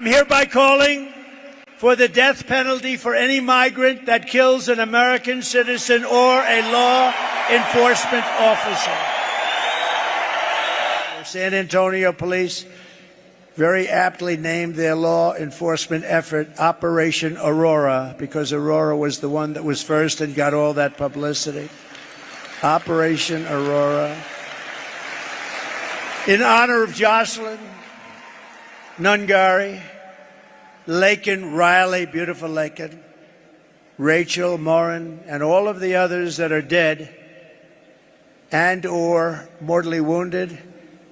I'm hereby calling for the death penalty for any migrant that kills an American citizen or a law enforcement officer. San Antonio Police very aptly named their law enforcement effort Operation Aurora because Aurora was the one that was first and got all that publicity. Operation Aurora. In honor of Jocelyn Nungari, Laken Riley, beautiful Laken, Rachel Morin, and all of the others that are dead and or mortally wounded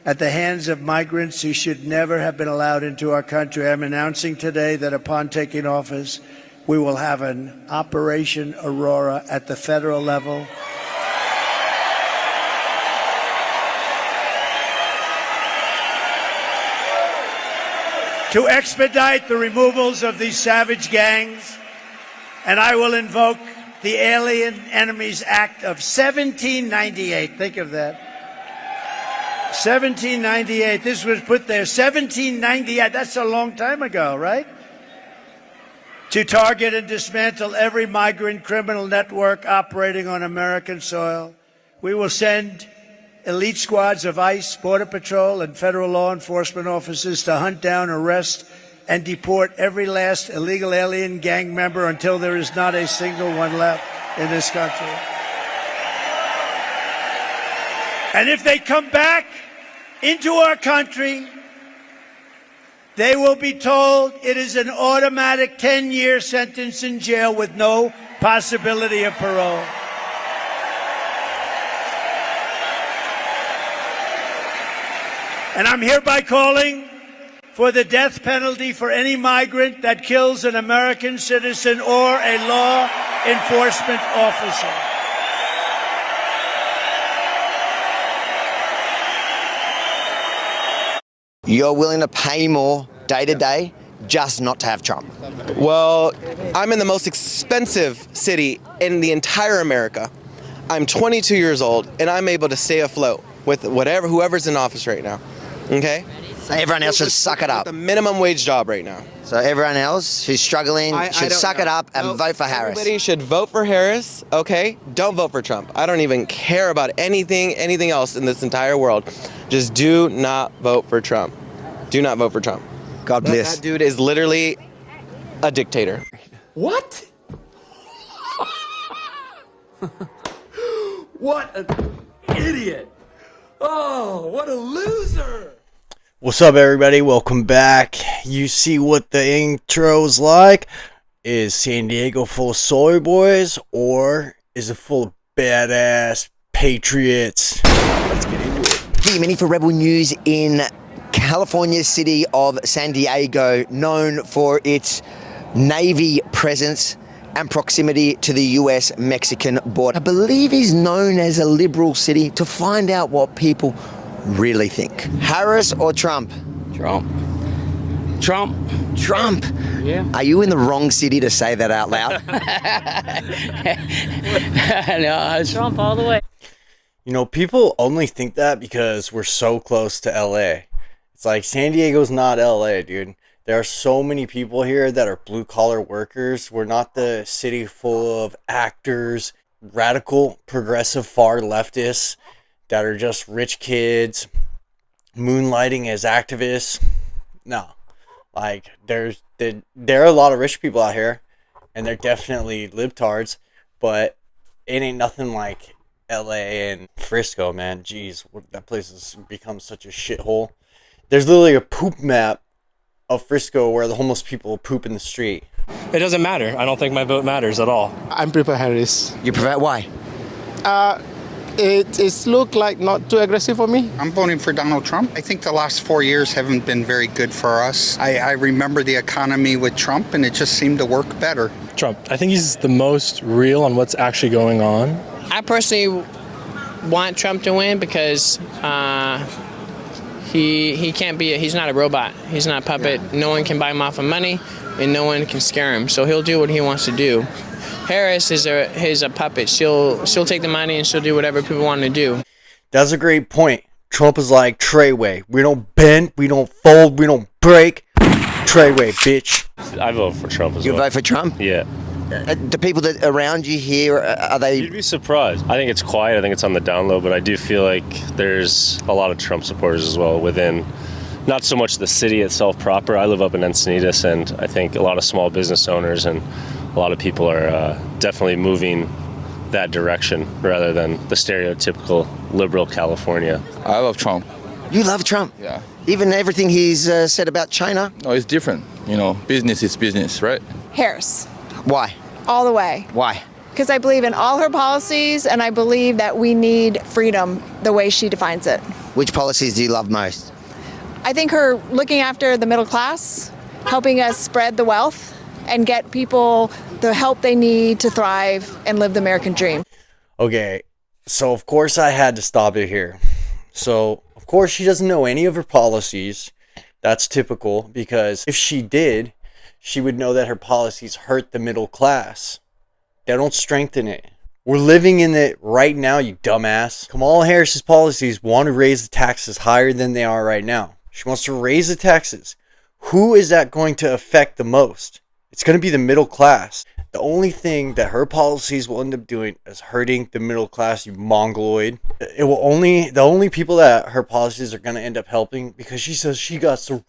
at the hands of migrants who should never have been allowed into our country. I'm announcing today that upon taking office, we will have an Operation Aurora at the federal level. To expedite the removals of these savage gangs, and I will invoke the Alien Enemies Act of 1798. Think of that. 1798. This was put there. 1798. That's a long time ago, right? To target and dismantle every migrant criminal network operating on American soil. We will send elite squads of ICE, Border Patrol, and federal law enforcement officers to hunt down, arrest, and deport every last illegal alien gang member until there is not a single one left in this country. And if they come back into our country, they will be told it is an automatic 10-year sentence in jail with no possibility of parole. And I'm hereby calling for the death penalty for any migrant that kills an American citizen or a law enforcement officer. You're willing to pay more day to day just not to have Trump? Well, I'm in the most expensive city in the entire America. I'm 22 years old and I'm able to stay afloat with whoever's in office right now. Okay? So everyone else should suck it up. It's a minimum wage job right now. So everyone else who's struggling should suck it up and vote for Harris. Everybody should vote for Harris, okay? Don't vote for Trump. I don't even care about anything else in this entire world. Just do not vote for Trump. Do not vote for Trump. God bless. That dude is literally a dictator. What? What an idiot. Oh, what a loser. What's up, everybody? Welcome back. You see what the intro's like? Is San Diego full of soy boys, or is it full of badass patriots? Let's get into it. Gee, many for Rebel News in California's city of San Diego, known for its Navy presence and proximity to the US-Mexican border. I believe is known as a liberal city. To find out what people really think. Harris or Trump? Trump. Yeah. Are you in the wrong city to say that out loud? No, Trump all the way. You know, people only think that because we're so close to LA. It's like San Diego's not LA, dude. There are so many people here that are blue-collar workers. We're not the city full of actors, radical, progressive, far leftists that are just rich kids moonlighting as activists. No. Like, there are a lot of rich people out here, and they're definitely libtards, but it ain't nothing like LA and Frisco, man. Jeez, that place has become such a shithole. There's literally a poop map of Frisco where the homeless people poop in the street. It doesn't matter. I don't think my vote matters at all. I prefer Harris. You prefer why? It's look like not too aggressive for me. I'm voting for Donald Trump. I think the last 4 years haven't been very good for us. I remember the economy with Trump, and it just seemed to work better. Trump. I think he's the most real on what's actually going on. I personally want Trump to win because he can't be. He's not a robot. He's not a puppet. Yeah. No one can buy him off of money, and no one can scare him. So he'll do what he wants to do. Harris is a puppet. She'll take the money and she'll do whatever people want to do. That's a great point. Trump is like Treyway. We don't bend, we don't fold, we don't break. Treyway, bitch. I vote for Trump as You well. vote for Trump? Yeah. The people that around you here, are they... You'd be surprised. I think it's quiet. I think it's on the down low, but I do feel like there's a lot of Trump supporters as well within, not so much the city itself proper. I live up in Encinitas, and I think a lot of small business owners and a lot of people are definitely moving that direction rather than the stereotypical liberal California. I love Trump. You love Trump? Yeah. Even everything he's said about China? No, it's different. You know, business is business, right? Harris. Why? All the way. Why? Because I believe in all her policies, and I believe that we need freedom the way she defines it. Which policies do you love most? I think her looking after the middle class, helping us spread the wealth, and get people the help they need to thrive and live the American dream. Okay, so of course I had to stop it here. So, of course, she doesn't know any of her policies. That's typical, because if she did, she would know that her policies hurt the middle class. They don't strengthen it. We're living in it right now, you dumbass. Kamala Harris's policies want to raise the taxes higher than they are right now. She wants to raise the taxes. Who is that going to affect the most? It's going to be the middle class. The only thing that her policies will end up doing is hurting the middle class, you mongoloid. The only people that her policies are going to end up helping, because she says she got to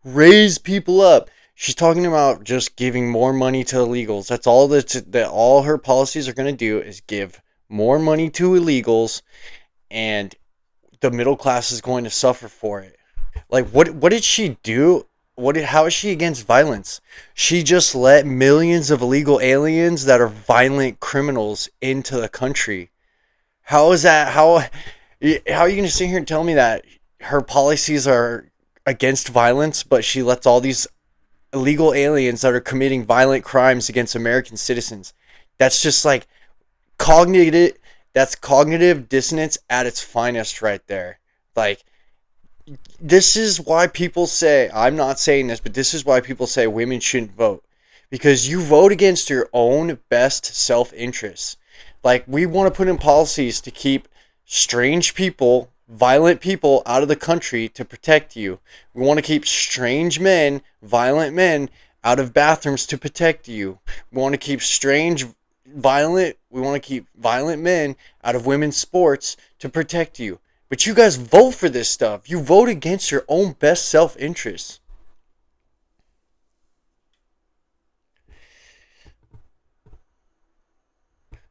raise people up. She's talking about just giving more money to illegals. That's all that all her policies are going to do, is give more money to illegals, and the middle class is going to suffer for it. Like, what did she do? How is she against violence? She just let millions of illegal aliens that are violent criminals into the country. How is that? How are you going to sit here and tell me that her policies are against violence, but she lets all these illegal aliens that are committing violent crimes against American citizens? That's just like cognitive dissonance at its finest right there. Like, this is why people say, I'm not saying this, but this is why people say women shouldn't vote. Because you vote against your own best self-interests. Like, we want to put in policies to keep strange people, violent people out of the country to protect you. We want to keep strange men, violent men, out of bathrooms to protect you. We want to keep violent men out of women's sports to protect you. But you guys vote for this stuff. You vote against your own best self-interest.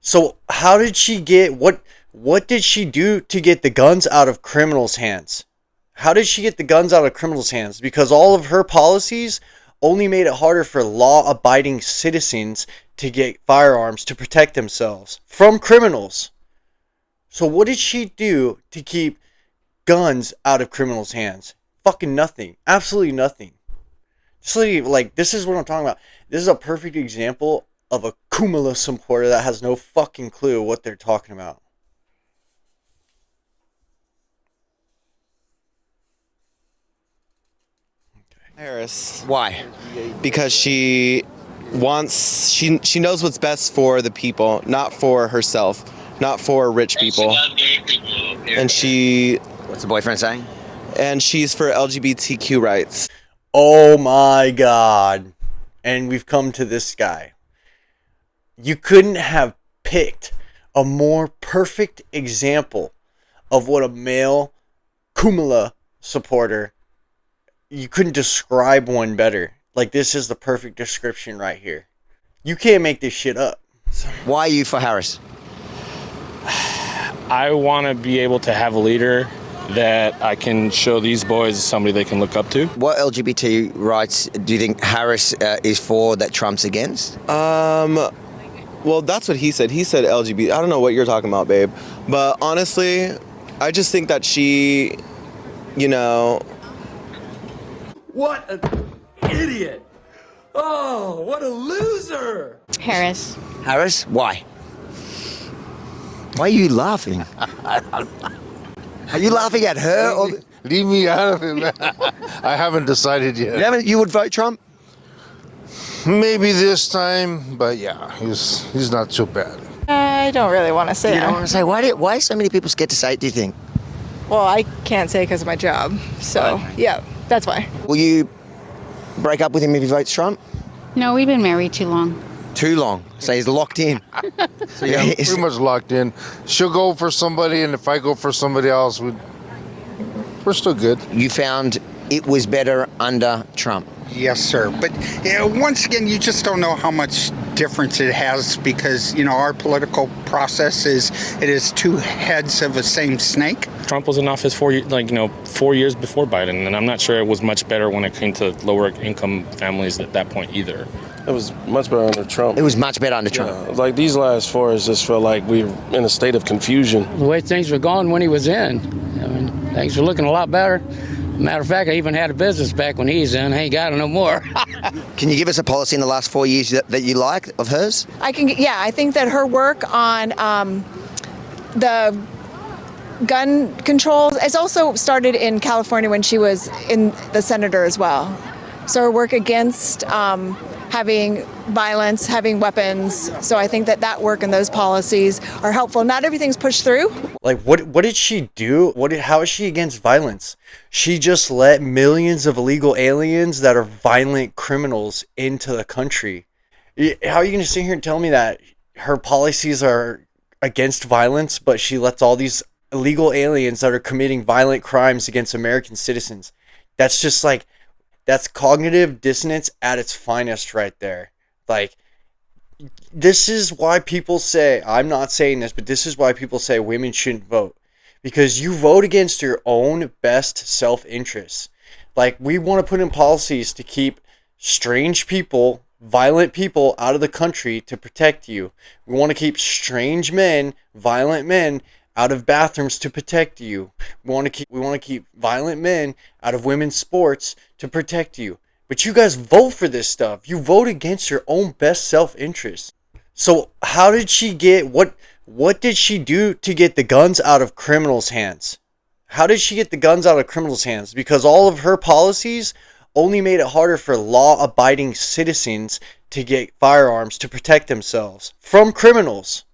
So how did she get, what did she do to get the guns out of criminals' hands? How did she get the guns out of criminals' hands? Because all of her policies only made it harder for law-abiding citizens to get firearms to protect themselves from criminals. So what did she do to keep guns out of criminals' hands? Fucking nothing. Absolutely nothing. Like, this is what I'm talking about. This is a perfect example of a Kamala supporter that has no fucking clue what they're talking about. Harris. Why? Because she knows what's best for the people, not for herself, not for rich people. And What's the boyfriend saying? And she's for LGBTQ rights. Oh my God. And we've come to this guy. You couldn't have picked a more perfect example of what a male Kamala supporter, you couldn't describe one better. Like, this is the perfect description right here. You can't make this shit up. Why are you for Harris? I want to be able to have a leader that I can show these boys as somebody they can look up to. What LGBT rights do you think Harris is for that Trump's against? Well, that's what he said. He said LGBT. I don't know what you're talking about, babe. But honestly, I just think that she, you know... What an idiot! Oh, what a loser! Harris. Harris? Why? Why are you laughing? Are you laughing at her? Or... Leave me out of it, man. I haven't decided yet. You would vote Trump? Maybe this time, but yeah, he's not too bad. I don't really want to say You don't want to say? Why are so many people scared to say it, do you think? Well, I can't say because of my job. So, yeah, that's why. Will you break up with him if he votes Trump? No, we've been married too long. Too long. So he's locked in. So yeah, I'm pretty much locked in. She'll go for somebody, and if I go for somebody else, we're still good. You found it was better under Trump. Yes, sir. But once again, you just don't know how much difference it has because, our political process it is two heads of the same snake. Trump was in office 4 years before Biden, and I'm not sure it was much better when it came to lower income families at that point either. It was much better under Trump. It was much better under Trump. Yeah, like these last 4 years just felt like we were in a state of confusion. The way things were going when he was in, I mean, things were looking a lot better. Matter of fact, I even had a business back when he's in. I ain't got it no more. Can you give us a policy in the last 4 years that you like of hers? I think that her work on the gun controls, it's also started in California when she was in the senator as well. So her work against having violence, having weapons. So I think that work and those policies are helpful. Not everything's pushed through. Like, what did she do? How is she against violence? She just let millions of illegal aliens that are violent criminals into the country. How are you going to sit here and tell me that her policies are against violence, but she lets all these illegal aliens that are committing violent crimes against American citizens? That's just like, that's cognitive dissonance at its finest right there. Like, this is why people say, I'm not saying this, but this is why people say women shouldn't vote. Because you vote against your own best self-interest. Like, we want to put in policies to keep strange people, violent people out of the country to protect you. We want to keep strange men, violent men, out of bathrooms to protect you. We want to keep violent men out of women's sports to protect you. But you guys vote for this stuff. You vote against your own best self-interest. So how did she get what did she do to get the guns out of criminals' hands? How did she get the guns out of criminals' hands? Because all of her policies only made it harder for law-abiding citizens to get firearms to protect themselves from criminals.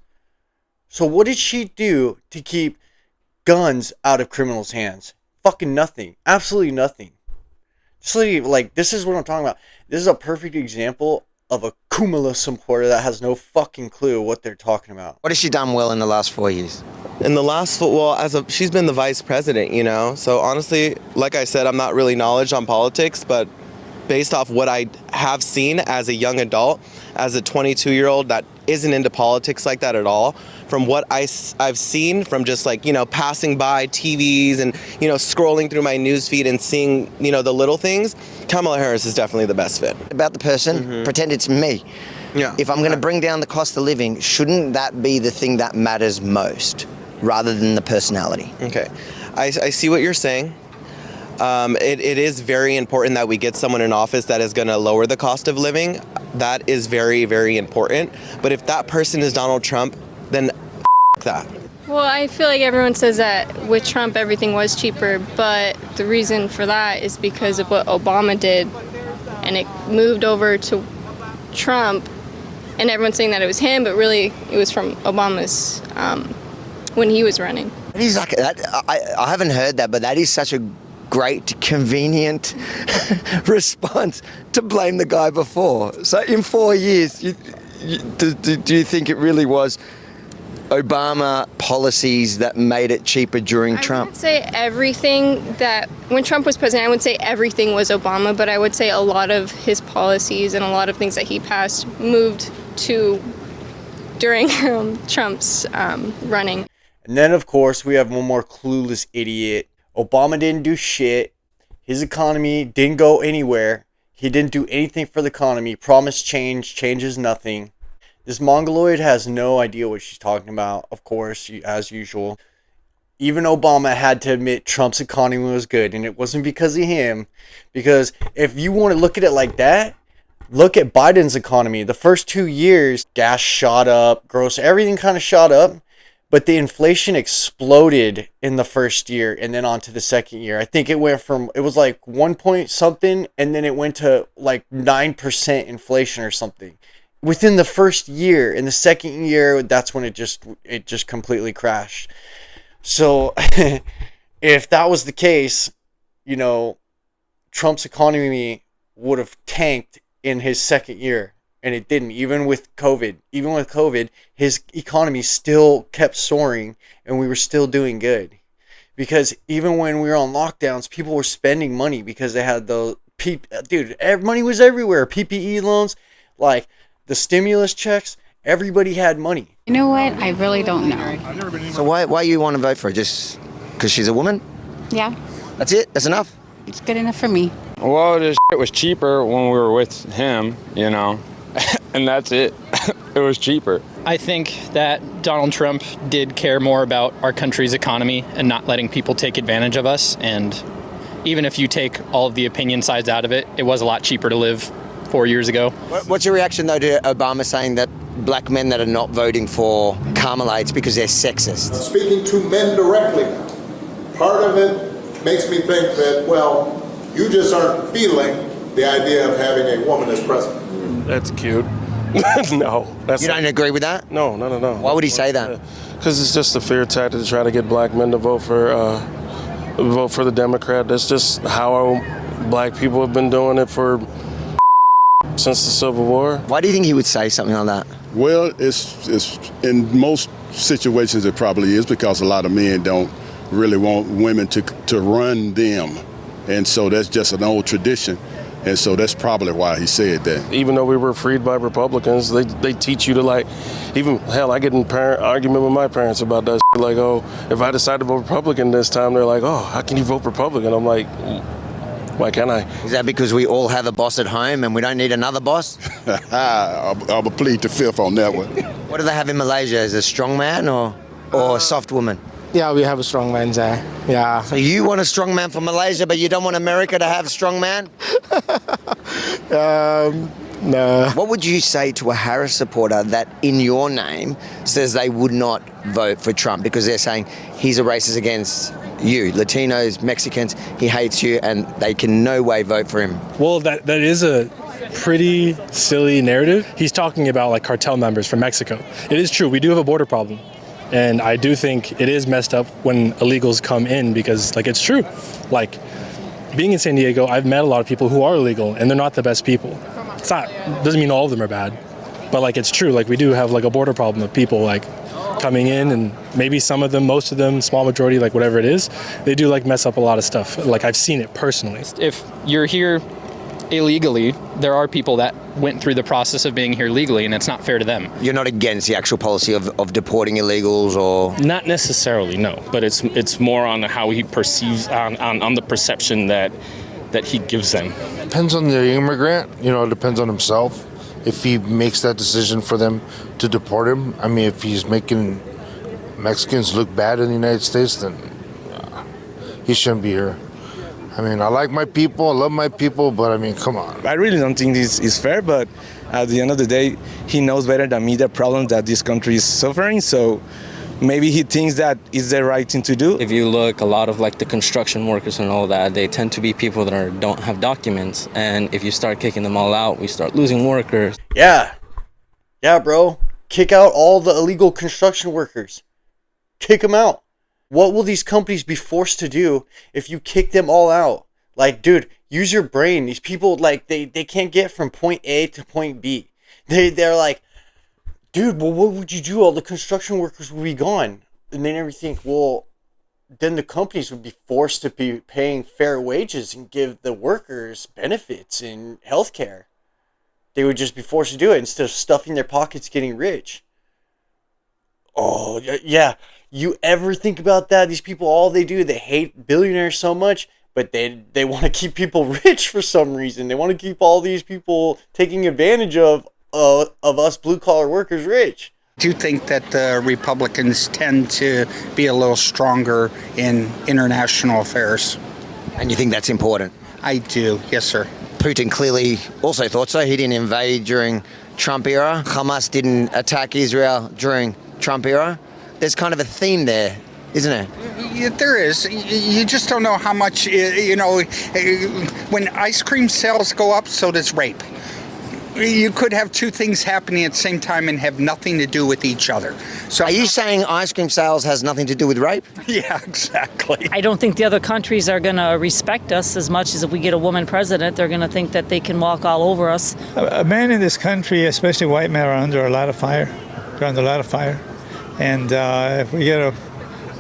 So what did she do to keep guns out of criminals' hands? Fucking nothing. Absolutely nothing. This is what I'm talking about. This is a perfect example of a Kumala supporter that has no fucking clue what they're talking about. What has she done well in the last 4 years? In the last, she's been the vice president, So honestly, like I said, I'm not really knowledge on politics, but based off what I have seen as a young adult, as a 22-year-old that isn't into politics like that at all, from what I've seen from just passing by TVs and, scrolling through my newsfeed and seeing, the little things, Kamala Harris is definitely the best fit. About the person, pretend it's me. Yeah. If I'm going to bring down the cost of living, shouldn't that be the thing that matters most rather than the personality? Okay. I see what you're saying. It is very important that we get someone in office that is going to lower the cost of living. That is very, very important. But if that person is Donald Trump, then that. Well, I feel like everyone says that with Trump everything was cheaper, but the reason for that is because of what Obama did, and it moved over to Trump, and everyone's saying that it was him, but really it was from Obama's when he was running. It is like that. I haven't heard that, but that is such a great, convenient response to blame the guy before. So in 4 years, do you think it really was Obama policies that made it cheaper during Trump? I wouldn't say everything that, when Trump was president, I wouldn't say everything was Obama, but I would say a lot of his policies and a lot of things that he passed moved to during Trump's running. And then, of course, we have one more clueless idiot. Obama didn't do shit. His economy didn't go anywhere. He didn't do anything for the economy. Promised change, changes nothing. This Mongoloid has no idea what she's talking about, of course, as usual. Even Obama had to admit Trump's economy was good, and it wasn't because of him. Because if you want to look at it like that, look at Biden's economy. The first 2 years, gas shot up, everything kind of shot up. But the inflation exploded in the first year and then on to the second year. I think it was like 1 point something, and then it went to like 9% inflation or something. Within the first year. In the second year, that's when it just completely crashed. So if that was the case, Trump's economy would have tanked in his second year, and it didn't. Even with COVID, his economy still kept soaring, and we were still doing good. Because even when we were on lockdowns, people were spending money because they had the money was everywhere. PPE loans, like the stimulus checks, everybody had money. You know what? I really don't know. So why you want to vote for her? Just because she's a woman? Yeah, That's it? That's enough? it's good enough for me. Well, this shit was cheaper when we were with him, you know, and that's it. It was cheaper. I think that Donald Trump did care more about our country's economy and not letting people take advantage of us. And even if you take all of the opinion sides out of it, it was a lot cheaper to live 4 years ago. What's your reaction, though, to Obama saying that black men that are not voting for Kamala, it's because they're sexist? Speaking to men directly now, part of it makes me think that, well, you just aren't feeling the idea of having a woman as president. That's cute. No. You don't agree with that? No. Why would he say that? Because it's just a fear tactic to try to get black men to vote for the Democrat. That's just how black people have been doing it for since the Civil War. Why do you think he would say something like that? Well, it's in most situations it probably is because a lot of men don't really want women to run them. And so that's just an old tradition. And so that's probably why he said that. Even though we were freed by Republicans, they teach you to, like, even, hell, I get in argument with my parents about that shit. Like, oh, if I decide to vote Republican this time, they're like, oh, how can you vote Republican? I'm like, why can't I? Is that because we all have a boss at home and we don't need another boss? I'll plead the fifth on that one. What do they have in Malaysia? Is it a strong man or a soft woman? Yeah, we have a strong man there. Yeah. So you want a strong man for Malaysia, but you don't want America to have a strong man? No. What would you say to a Harris supporter that in your name says they would not vote for Trump because they're saying he's a racist against you, Latinos, Mexicans, he hates you, and they can no way vote for him? Well, that is a pretty silly narrative. He's talking about like cartel members from Mexico. It is true, we do have a border problem. And I do think it is messed up when illegals come in because, like, it's true. Like, being in San Diego, I've met a lot of people who are illegal, and they're not the best people. It's not, doesn't mean all of them are bad, but, like, it's true. Like, we do have, like, a border problem of people, like, coming in, and maybe some of them, most of them, small majority, like, whatever it is, they do, like, mess up a lot of stuff. Like, I've seen it personally. If you're here illegally, there are people that went through the process of being here legally, and it's not fair to them. You're not against the actual policy of deporting illegals, or? Not necessarily, no. But it's more on how he perceives, on the perception that he gives them. Depends on the immigrant, it depends on himself. If he makes that decision for them to deport him, I mean, if he's making Mexicans look bad in the United States, then he shouldn't be here. I mean, I like my people, I love my people, but I mean, come on. I really don't think this is fair, but at the end of the day, he knows better than me the problem that this country is suffering, so maybe he thinks that is the right thing to do. If you look, a lot of like the construction workers and all that, they tend to be people that don't have documents, and if you start kicking them all out, we start losing workers. Yeah, bro. Kick out all the illegal construction workers. Kick them out. What will these companies be forced to do if you kick them all out? Like, dude, use your brain. These people, like, they can't get from point A to point B. They're like, dude, well, what would you do? All the construction workers would be gone. And they never think, well, then the companies would be forced to be paying fair wages and give the workers benefits and health care. They would just be forced to do it instead of stuffing their pockets getting rich. Oh, yeah. You ever think about that? These people, all they do, they hate billionaires so much, but they want to keep people rich for some reason. They want to keep all these people taking advantage of us blue-collar workers rich. I do think that the Republicans tend to be a little stronger in international affairs. And you think that's important? I do, yes, sir. Putin clearly also thought so. He didn't invade during Trump era. Hamas didn't attack Israel during Trump era. There's kind of a theme there, isn't there? Yeah, there is. You just don't know how much, when ice cream sales go up, so does rape. you could have two things happening at the same time and have nothing to do with each other. So are you saying ice cream sales has nothing to do with rape? Yeah, exactly. I don't think the other countries are going to respect us as much as if we get a woman president. They're going to think that they can walk all over us. A man in this country, especially white men, are under a lot of fire. They're under a lot of fire. And if we get a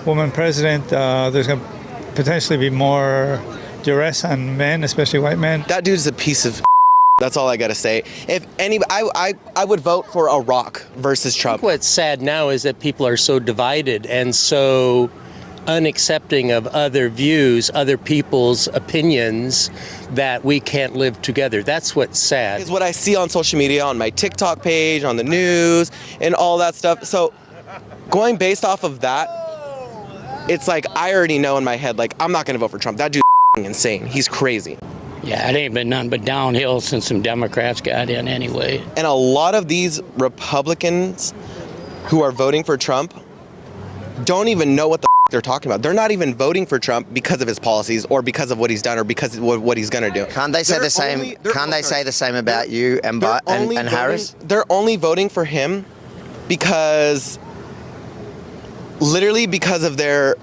woman president, there's going to potentially be more duress on men, especially white men. That dude's a piece of. That's all I gotta say. If any, I would vote for a Rock versus Trump. What's sad now is that people are so divided and so unaccepting of other views, other people's opinions, that we can't live together. That's what's sad. Is what I see on social media, on my TikTok page, on the news, and all that stuff. So, going based off of that, it's like I already know in my head, like I'm not gonna vote for Trump. That dude's insane. He's crazy. Yeah, it ain't been nothing but downhill since some Democrats got in anyway. And a lot of these Republicans who are voting for Trump don't even know what the they're talking about. They're not even voting for Trump because of his policies or because of what he's done or because of what he's going to do. Can't they say the same? Can't they say the same about you and Harris? They're only voting for him because literally because of their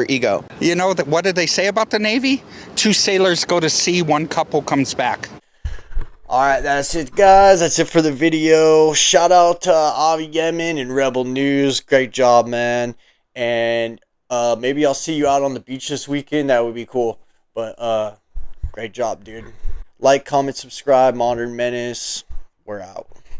ego. You know, what did they say about the Navy? 2 sailors go to sea, 1 couple comes back. All right, that's it, guys. That's it for the video. Shout out to Avi Yemen and Rebel News. Great job, man. And maybe I'll see you out on the beach this weekend. That would be cool. But great job, dude. Like, comment, subscribe. Modern Menace. We're out.